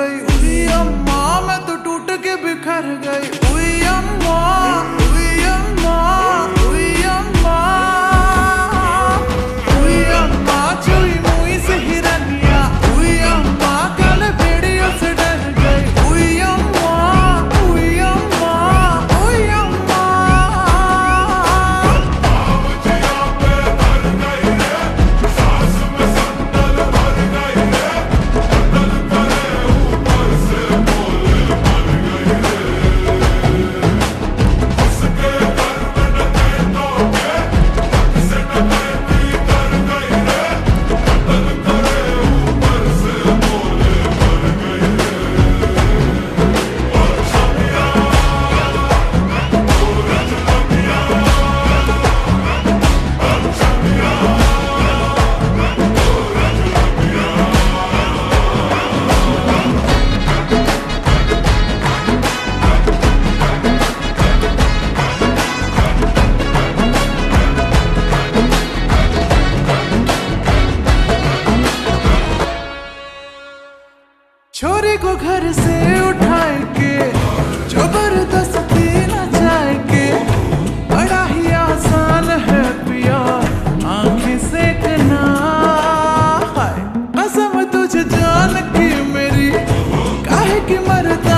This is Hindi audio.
गई। उई अम्मा मैं तो टूट के बिखर गई। उई अम्मा, उई अम्मा, उई अम्मा, उई अम्मा चुई मुई से हिरनिया। उई अम्मा कल भेड़ियों से डर गई। उई अम्मा, उई अम्मा, उई अम्मा। छोरी को घर से उठाए के जबरदस्ती नचाए के, बड़ा ही आसान है पिया आंखें सेकना। हाय कसम तुझे जान की मेरी, काहे की मरता